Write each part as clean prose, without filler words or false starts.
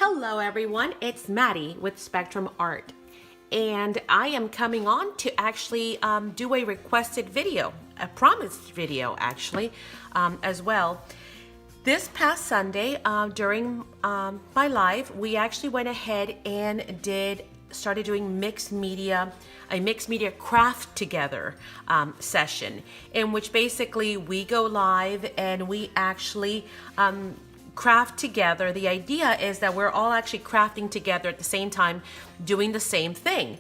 Hello everyone, it's Maddie with Spectrum Art, and I am coming on to actually do a requested video, a promised video actually, as well. This past Sunday during my live, we actually went ahead and started doing a mixed media craft together session, in which basically we go live and we actually craft together. The idea is that we're all actually crafting together at the same time, doing the same thing.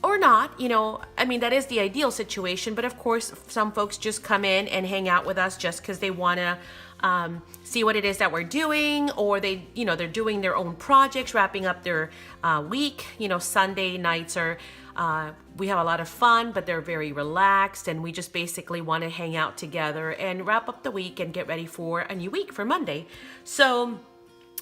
Or not, I mean, that is the ideal situation, but of course, some folks just come in and hang out with us just because they want to see what it is that we're doing, or they're doing their own projects, wrapping up their week. Sunday nights are, we have a lot of fun, but they're very relaxed, and we just basically want to hang out together and wrap up the week and get ready for a new week for Monday. So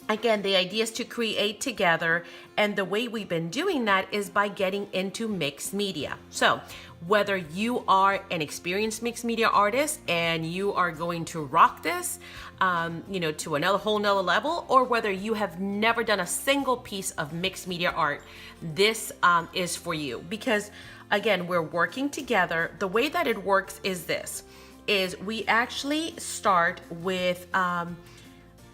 again, the idea is to create together, and the way we've been doing that is by getting into mixed media. So whether you are an experienced mixed media artist and you are going to rock this, to another whole nother level, or whether you have never done a single piece of mixed media art, this is for you. Because again, we're working together. The way that it works is we actually start with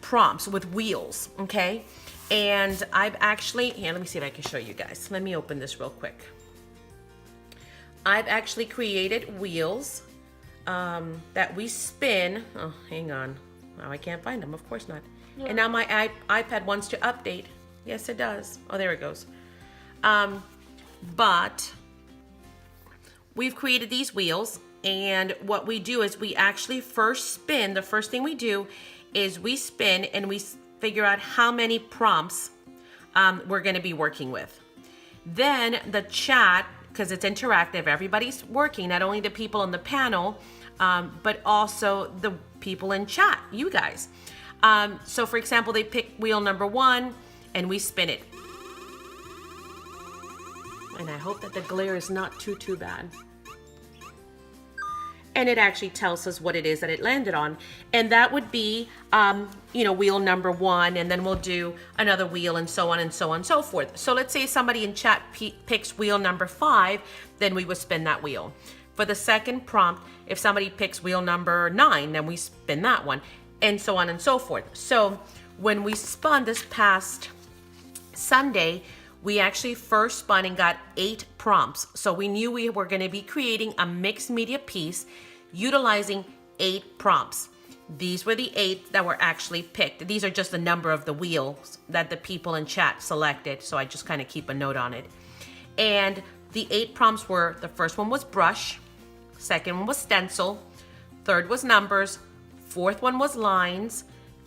prompts with wheels, okay? And I've actually, let me see if I can show you guys. Let me open this real quick. I've actually created wheels that we spin. Oh, hang on. Oh, I can't find them, of course not. Yeah. And now my iPad wants to update. Yes, it does. Oh, there it goes. But we've created these wheels, and what we do is we actually first spin. The first thing we do is we spin and we figure out how many prompts we're going to be working with. Then the chat, because it's interactive, everybody's working, not only the people on the panel, but also the people in chat, you guys. So for example, they pick wheel number 1 and we spin it. And I hope that the glare is not too bad. And it actually tells us what it is that it landed on. And that would be, wheel number 1, and then we'll do another wheel, and so on and so on and so forth. So let's say somebody in chat picks wheel number 5, then we would spin that wheel. For the second prompt, if somebody picks wheel number 9, then we spin that one, and so on and so forth. So when we spun this past Sunday, we actually first spun and got 8 prompts. So we knew we were going to be creating a mixed media piece utilizing 8 prompts. These were the 8 that were actually picked. These are just the number of the wheels that the people in chat selected. So I just kind of keep a note on it. And the 8 prompts were, the first one was brush, second one was stencil, third was numbers, fourth one was lines,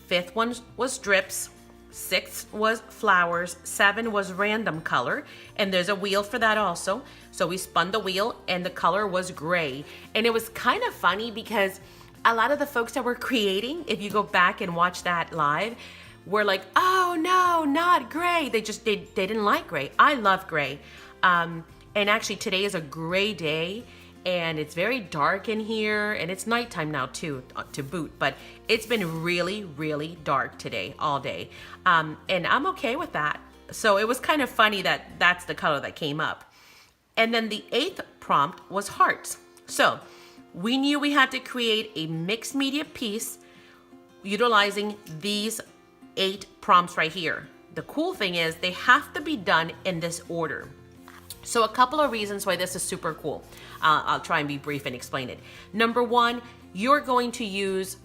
fifth one was drips, 6 was flowers, 7 was random color, and there's a wheel for that also. So we spun the wheel and the color was gray. And it was kind of funny because a lot of the folks that were creating, if you go back and watch that live, were like, oh no, not gray. They didn't like gray. I love gray. And actually today is a gray day, and it's very dark in here, and it's nighttime now too, to boot, but it's been really, really dark today, all day. And I'm okay with that. So it was kind of funny that that's the color that came up. And then the 8th prompt was hearts. So we knew we had to create a mixed media piece utilizing these 8 prompts right here. The cool thing is they have to be done in this order. So a couple of reasons why this is super cool. I'll try and be brief and explain it. Number 1, you're going to use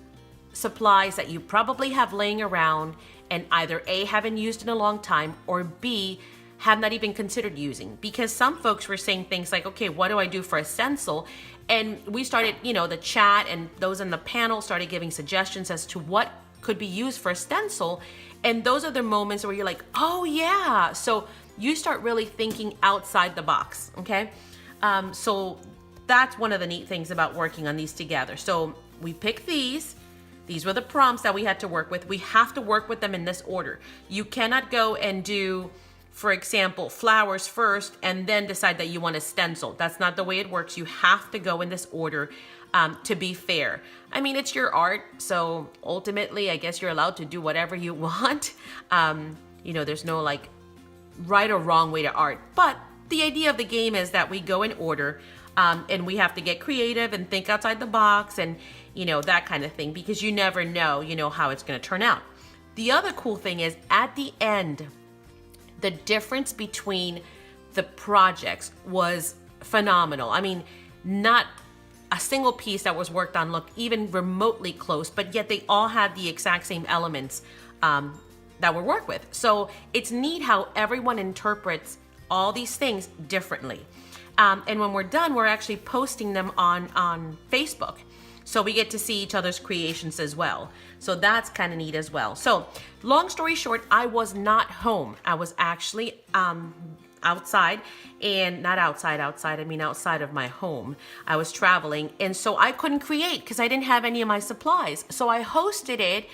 supplies that you probably have laying around and either A, haven't used in a long time, or B, have not even considered using. Because some folks were saying things like, okay, what do I do for a stencil? And we started, the chat and those in the panel started giving suggestions as to what could be used for a stencil. And those are the moments where you're like, oh yeah. So you start really thinking outside the box, okay? So that's one of the neat things about working on these together. So we picked these. These were the prompts that we had to work with. We have to work with them in this order. You cannot go and do, for example, flowers first and then decide that you want a stencil. That's not the way it works. You have to go in this order. to be fair. I mean, it's your art, so ultimately, I guess you're allowed to do whatever you want. You know, there's no like right or wrong way to art, but the idea of the game is that we go in order, and we have to get creative and think outside the box and, you know, that kind of thing, because you never know, you know, how it's going to turn out. The other cool thing is at the end, the difference between the projects was phenomenal. I mean, not a single piece that was worked on looked even remotely close, but yet they all had the exact same elements that were worked with. So it's neat how everyone interprets all these things differently. And when we're done, we're actually posting them on Facebook. So we get to see each other's creations as well. So that's kind of neat as well. So long story short, I was not home. I was actually outside, and not outside, I mean outside of my home. I was traveling, and so I couldn't create because I didn't have any of my supplies. So I hosted it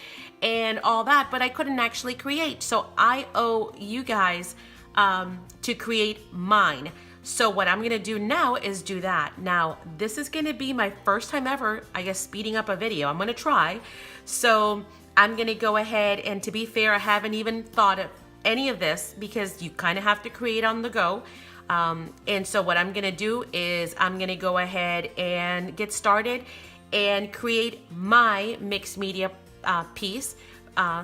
and all that, but I couldn't actually create. So I owe you guys to create mine. So what I'm gonna do now is do that. Now, this is gonna be my first time ever, I guess, speeding up a video. I'm gonna try. So I'm gonna go ahead, and to be fair, I haven't even thought of any of this because you kind of have to create on the go. And so what I'm gonna do is I'm gonna go ahead and get started and create my mixed media piece,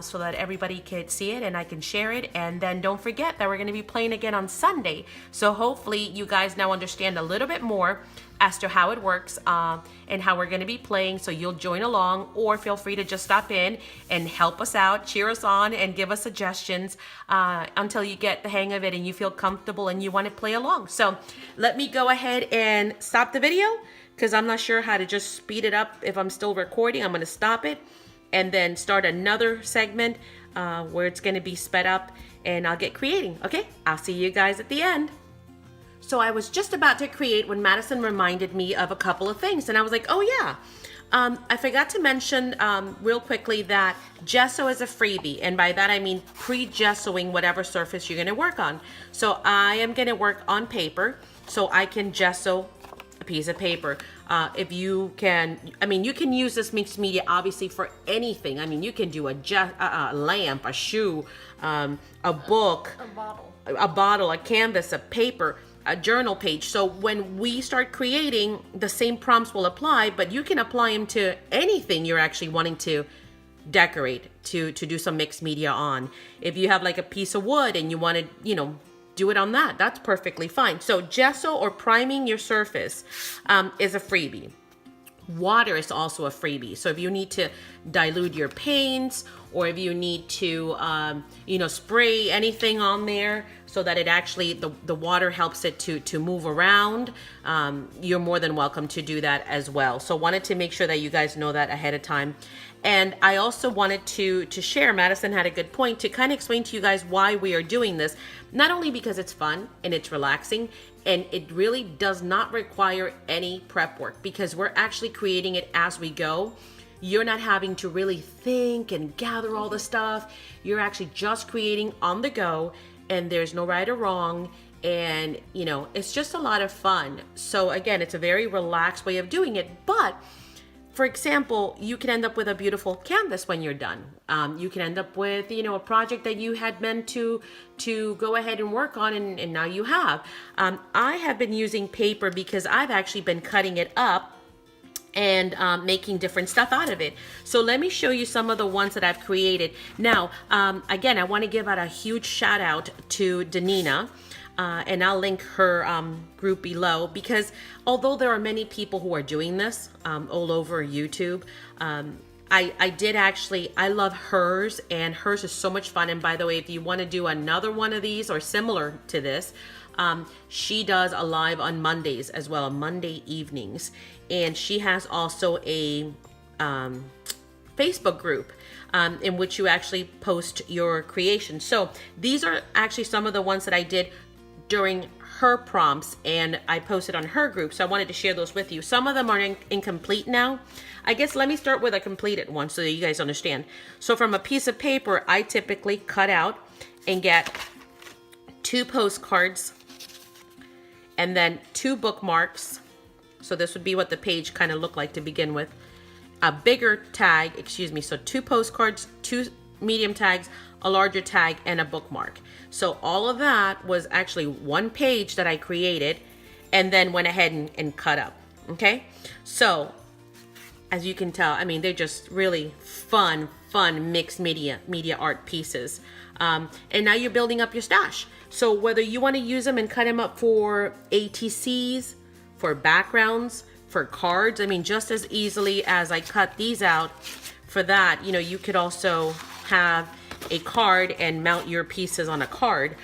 so that everybody could see it and I can share it. And then don't forget that we're going to be playing again on Sunday. So hopefully you guys now understand a little bit more as to how it works, and how we're going to be playing. So you'll join along, or feel free to just stop in and help us out, cheer us on, and give us suggestions until you get the hang of it and you feel comfortable and you want to play along. So let me go ahead and stop the video because I'm not sure how to just speed it up if I'm still recording. I'm going to stop it and then start another segment where it's going to be sped up, and I'll get creating. Okay, I'll see you guys at the end. So I was just about to create when Madison reminded me of a couple of things, and I was like, oh yeah, I forgot to mention real quickly that gesso is a freebie, and by that I mean pre-gessoing whatever surface you're going to work on. So I am going to work on paper, so I can gesso a piece of paper. If you can, I mean, you can use this mixed media obviously for anything. I mean, you can do a lamp, a shoe, a book, a bottle, a canvas, a paper, a journal page. So when we start creating, the same prompts will apply, but you can apply them to anything you're actually wanting to decorate, to do some mixed media on. If you have like a piece of wood and you want to, you know, do it on that, that's perfectly fine. So gesso or priming your surface is a freebie. Water is also a freebie. So if you need to dilute your paints, or if you need to you know, spray anything on there so that it actually, the water helps it to move around, you're more than welcome to do that as well. So wanted to make sure that you guys know that ahead of time. And I also wanted to share, Madison had a good point, to kind of explain to you guys why we are doing this. Not only because it's fun and it's relaxing, and it really does not require any prep work, because we're actually creating it as we go. You're not having to really think and gather all the stuff. You're actually just creating on the go, and there's no right or wrong. And, you know, it's just a lot of fun. So again, it's a very relaxed way of doing it. But for example, you can end up with a beautiful canvas when you're done. You can end up with, you know, a project that you had meant to go ahead and work on, and now you have. I have been using paper because I've actually been cutting it up and making different stuff out of it. So let me show you some of the ones that I've created. Now, again, I want to give out a huge shout out to Danina. And I'll link her group below, because although there are many people who are doing this all over YouTube, I did actually, I love hers, and hers is so much fun. And by the way, if you want to do another one of these or similar to this, she does a live on Mondays as well, on Monday evenings. And she has also a Facebook group in which you actually post your creation. So these are actually some of the ones that I did during her prompts, and I posted on her group, so I wanted to share those with you. Some of them are incomplete now. I guess let me start with a completed one so that you guys understand. So from a piece of paper, I typically cut out and get 2 postcards, and then 2 bookmarks, So this would be what the page kind of looked like to begin with. A bigger tag, excuse me, so 2 postcards, 2 medium tags, a larger tag, and a bookmark. So all of that was actually one page that I created and then went ahead and cut up, okay? So as you can tell, I mean, they're just really fun mixed media art pieces. And now you're building up your stash. So whether you want to use them and cut them up for ATCs, for backgrounds, for cards, I mean, just as easily as I cut these out for that, you know, you could also have a card and mount your pieces on a card.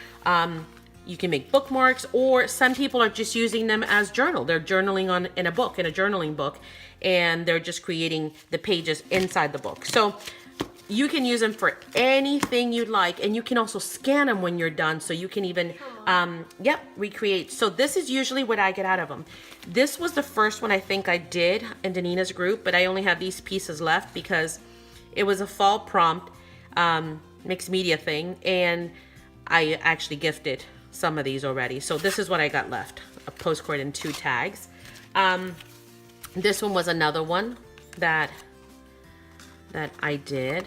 You can make bookmarks, or some people are just using them as journal. They're journaling in a journaling book, and they're just creating the pages inside the book. So you can use them for anything you'd like, and you can also scan them when you're done, so you can even recreate. So this is usually what I get out of them. This was the first one I think I did in Danina's group, but I only have these pieces left because it was a fall prompt mixed media thing, and I actually gifted some of these already. So this is what I got left: a postcard and 2 tags. This one was another one that I did.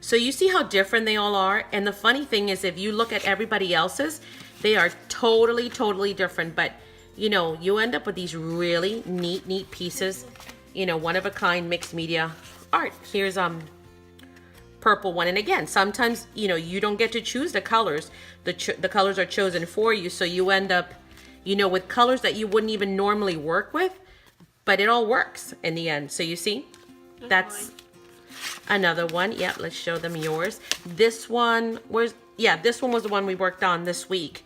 So you see how different they all are. And the funny thing is, if you look at everybody else's, they are totally different. But you know, you end up with these really neat pieces, you know, one of a kind mixed media art. Here's purple one, and again, sometimes, you know, you don't get to choose the colors. The colors are chosen for you, so you end up, you know, with colors that you wouldn't even normally work with, but it all works in the end. So you see, that's another one. Yeah, let's show them yours. This one was, this one was the one we worked on this week.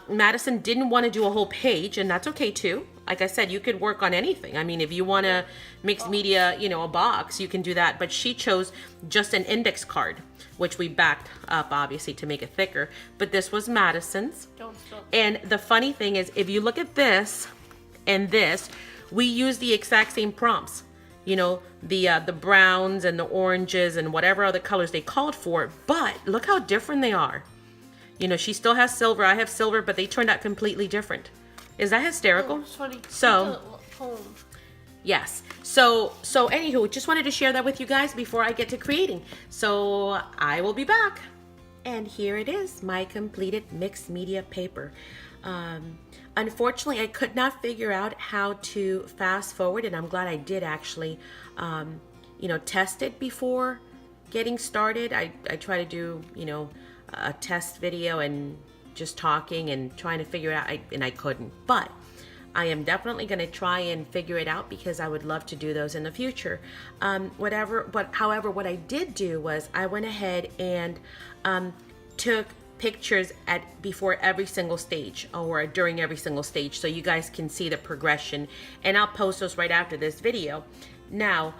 Madison didn't want to do a whole page, and that's okay too. Like I said, you could work on anything. I mean, if you want to mix media, you know, a box, you can do that. But she chose just an index card, which we backed up, obviously, to make it thicker. But this was Madison's. And the funny thing is, if you look at this and this, we use the exact same prompts. You know, the browns and the oranges and whatever other colors they called for. But look how different they are. You know, she still has silver. I have silver, but they turned out completely different. Is that hysterical? It's funny. So, yes. So anywho, just wanted to share that with you guys before I get to creating. So I will be back. And here it is, my completed mixed media paper. Unfortunately, I could not figure out how to fast forward, and I'm glad I did actually, you know, test it before getting started. I try to do, you know, a test video and just talking and trying to figure it out, and I couldn't. But I am definitely going to try and figure it out because I would love to do those in the future. However, what I did do was I went ahead and took pictures before every single stage or during every single stage, so you guys can see the progression, and I'll post those right after this video. Now,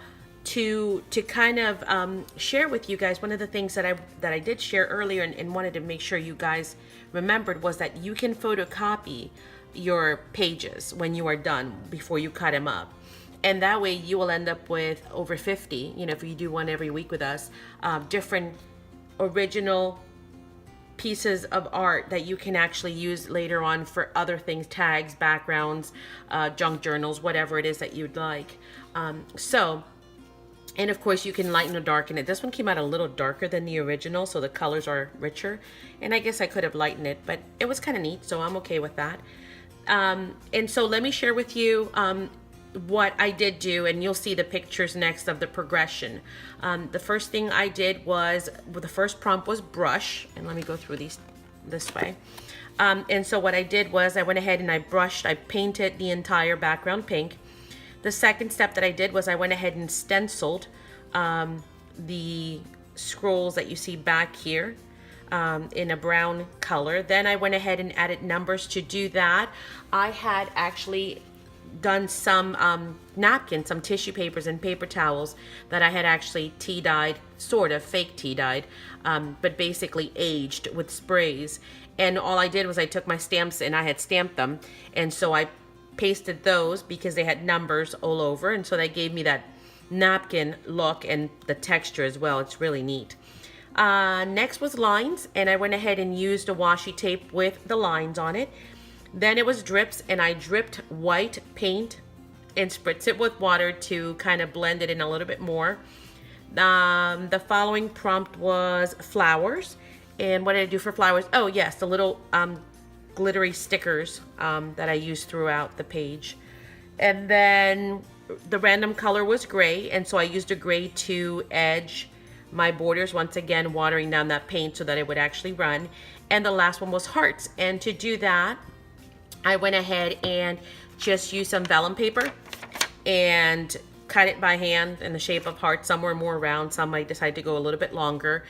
to kind of share with you guys, one of the things that I did share earlier and wanted to make sure you guys remembered was that you can photocopy your pages when you are done before you cut them up, and that way you will end up with over 50, you know, if you do one every week with us, different original pieces of art that you can actually use later on for other things, tags, backgrounds, junk journals, whatever it is that you'd like. And of course you can lighten or darken it. This one came out a little darker than the original, so the colors are richer. And I guess I could have lightened it, but it was kind of neat, so I'm okay with that. And so let me share with you what I did do, and you'll see the pictures next of the progression. The first thing I did was, the first prompt was brush, and let me go through these this way. And so what I did was I went ahead and I painted the entire background pink. The second step that I did was I went ahead and stenciled the scrolls that you see back here in a brown color. Then I went ahead and added numbers to do that. I had actually done some napkins, some tissue papers and paper towels that I had actually tea dyed, sort of fake tea dyed, but basically aged with sprays. And all I did was I took my stamps and I had stamped them, and so I pasted those because they had numbers all over, and so they gave me that napkin look and the texture as well. It's really neat. Next was lines, and I went ahead and used a washi tape with the lines on it. Then it was drips, and I dripped white paint and spritz it with water to kind of blend it in a little bit more. The following prompt was flowers. And what did I do for flowers? Oh yes, the little glittery stickers that I used throughout the page. And then the random color was gray, and so I used a gray to edge my borders, once again watering down that paint so that it would actually run. And the last one was hearts, and to do that I went ahead and just used some vellum paper and cut it by hand in the shape of hearts. Some were more round, some I decided to go a little bit longer,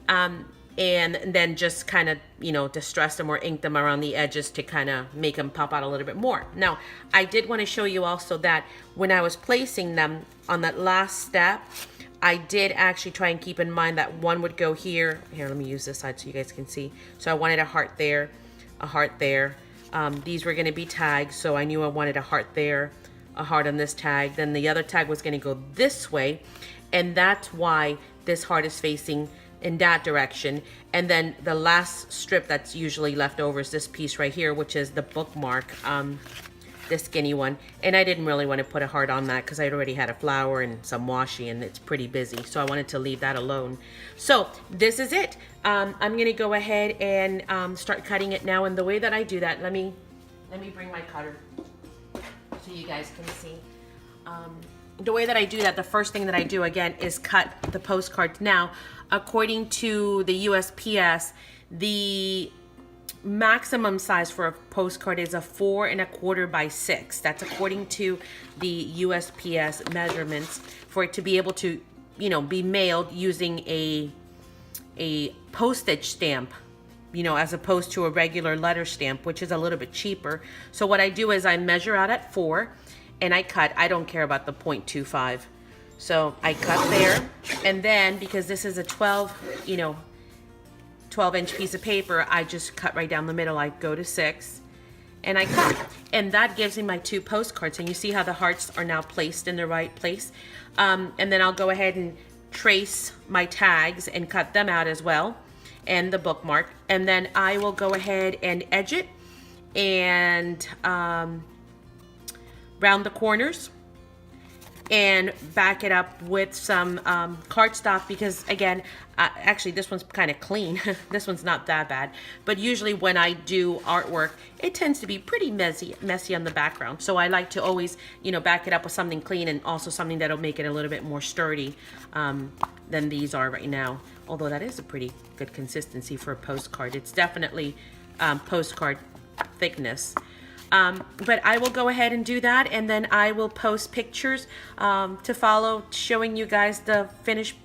and then just kind of, you know, distress them or ink them around the edges to kind of make them pop out a little bit more. Now, I did want to show you also that when I was placing them on that last step, I did actually try and keep in mind that one would go here. Here, let me use this side so you guys can see. So I wanted a heart there, a heart there. These were going to be tags, so I knew I wanted a heart there, a heart on this tag. Then the other tag was going to go this way, and that's why this heart is facing in that direction. And then the last strip that's usually left over is this piece right here, which is the bookmark, this skinny one. And I didn't really want to put a heart on that because I already had a flower and some washi, and it's pretty busy, so I wanted to leave that alone. So this is it. I'm gonna go ahead and start cutting it now, and the way that I do that, let me bring my cutter so you guys can see. The way that I do that, the first thing that I do again is cut the postcards. Now, according to the USPS, the maximum size for a postcard is a 4 1/4 by 6. That's according to the USPS measurements for it to be able to, you know, be mailed using a postage stamp, you know, as opposed to a regular letter stamp, which is a little bit cheaper. So what I do is I measure out at 4 and I cut. I don't care about the 0.25. So I cut there, and then because this is a 12-inch piece of paper, I just cut right down the middle. I go to 6 and I cut, and that gives me my 2 postcards. And you see how the hearts are now placed in the right place. And then I'll go ahead and trace my tags and cut them out as well, and the bookmark. And then I will go ahead and edge it and round the corners and back it up with some cardstock, because again, actually this one's kind of clean. This one's not that bad, but usually when I do artwork, it tends to be pretty messy on the background. So I like to always, you know, back it up with something clean, and also something that'll make it a little bit more sturdy than these are right now. Although that is a pretty good consistency for a postcard. It's definitely postcard thickness. But I will go ahead and do that, and then I will post pictures to follow, showing you guys the finished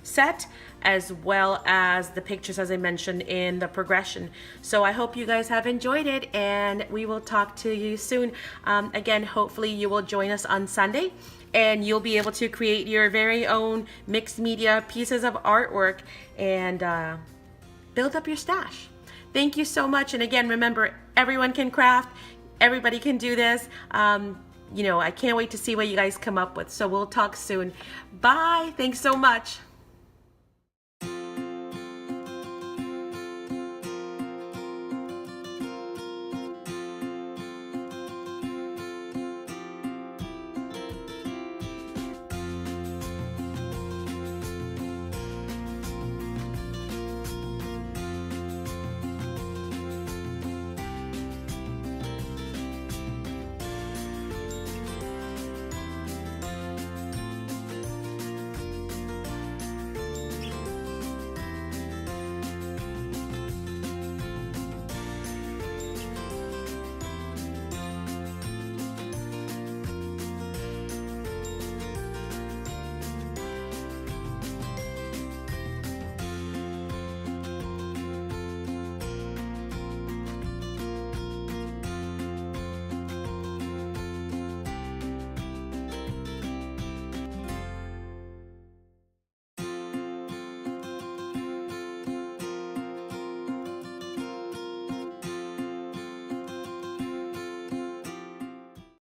set, as well as the pictures, as I mentioned, in the progression. So I hope you guys have enjoyed it, and we will talk to you soon. Again, hopefully you will join us on Sunday, and you'll be able to create your very own mixed media pieces of artwork and build up your stash. Thank you so much. And again, remember, everyone can craft. Everybody can do this. You know, I can't wait to see what you guys come up with. So we'll talk soon. Bye. Thanks so much.